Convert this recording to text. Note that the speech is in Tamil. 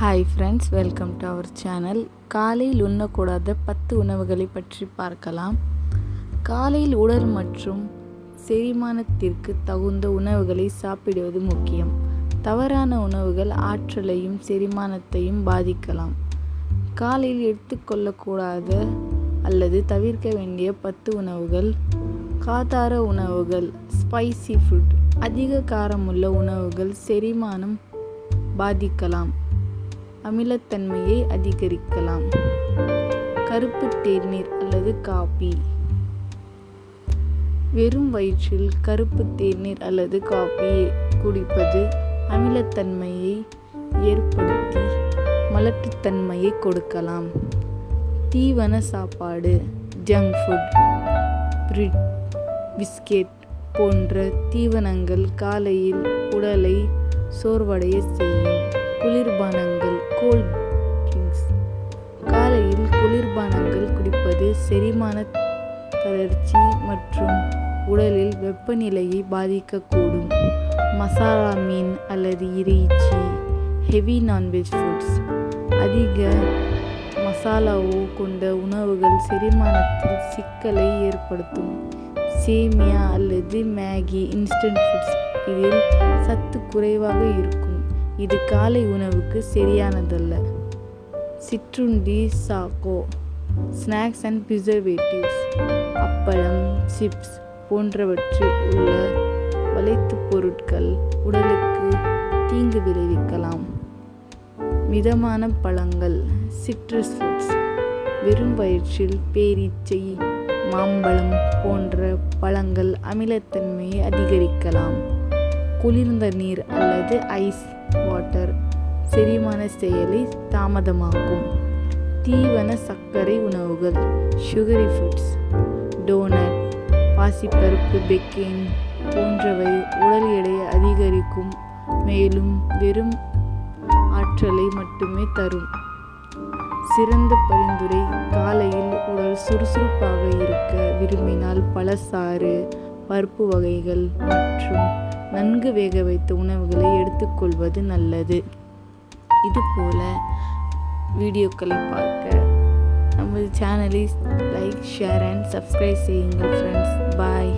Hi friends, welcome to our channel. காலையில் உண்ணக்கூடாத 10 உணவுகளை பற்றி பார்க்கலாம். காலையில் உடல் மற்றும் செரிமானத்திற்கு தகுந்த உணவுகளை சாப்பிடுவது முக்கியம். தவறான உணவுகள் ஆற்றலையும் செரிமானத்தையும் பாதிக்கலாம். காலையில் எடுத்துக்கொள்ளக்கூடாத அல்லது தவிர்க்க வேண்டிய 10 உணவுகள். காதார உணவுகள், ஸ்பைசி ஃபுட். அதிக காரமுள்ள உணவுகள் செரிமானம் பாதிக்கலாம், அமிலத்தன்மையை அதிகரிக்கலாம். கருப்பு தேநீர் அல்லது காபி. வெறும் வயிற்றில் கருப்பு தேநீர் அல்லது காபியை குடிப்பது அமிலத்தன்மையை ஏற்படுத்தி மலட்டுத்தன்மையை கொடுக்கலாம். தீவன சாப்பாடு, ஜங்க் ஃபுட், பிரெட், பிஸ்கெட் போன்ற தீவனங்கள் காலையில் உடலை சோர்வடைய செய்யும். குளிர்பானங்கள், கோல்ட் ட்ரிங்க்ஸ். காலையில் குளிர்பானங்கள் குடிப்பது செரிமான தளர்ச்சி மற்றும் உடலில் வெப்பநிலையை பாதிக்கக்கூடும். மசாலா மீன் அல்லது இறைச்சி, ஹெவி நான்வெஜ் ஃபுட்ஸ். அதிக மசாலாவோ கொண்ட உணவுகள் செரிமானத்தில் சிக்கலை ஏற்படுத்தும். சேமியா அல்லது மேகி, இன்ஸ்டன்ட் ஃபுட்ஸ். இதில் சத்து குறைவாக இருக்கும். இது காலை உணவுக்கு சரியானதல்ல. சிற்றுண்டி, சாக்கோ, ஸ்நாக்ஸ் அண்ட் ப்ரிசர்வேட்டிவ்ஸ். அப்பளம், சிப்ஸ் போன்றவற்றில் உள்ள வளைத்துப் பொருட்கள் உடலுக்கு தீங்கு விளைவிக்கலாம். மிதமான பழங்கள், சிட்ரஸ் ஃப்ரூட்ஸ். வெறும் வயிற்றில் பேரீச்சை, மாம்பழம் போன்ற பழங்கள் அமிலத்தன்மையை அதிகரிக்கலாம். குளிர்ந்த நீர் அல்லது ஐஸ் வாட்டர் செரிமான செயலை தாமதமாக்கும். தீவன சர்க்கரை உணவுகள், சுகரி ஃபுட்ஸ். டோனட், பாசிப்பருப்பு, பேக்கன் போன்றவை உடல் எடையை அதிகரிக்கும், மேலும் வெறும் ஆற்றலை மட்டுமே தரும். சிறந்த பரிந்துரை: காலையில் உடல் சுறுசுறுப்பாக இருக்க விரும்பினால் பழச்சாறு, பருப்பு வகைகள் மற்றும் நன்கு வேக வைத்த உணவுகளை எடுத்துக்கொள்வது நல்லது. இதுபோல வீடியோக்களை பார்க்க நமது சேனலை லைக், ஷேர் அண்ட் சப்ஸ்கிரைப் செய்யுங்கள் ஃப்ரெண்ட்ஸ். பாய்.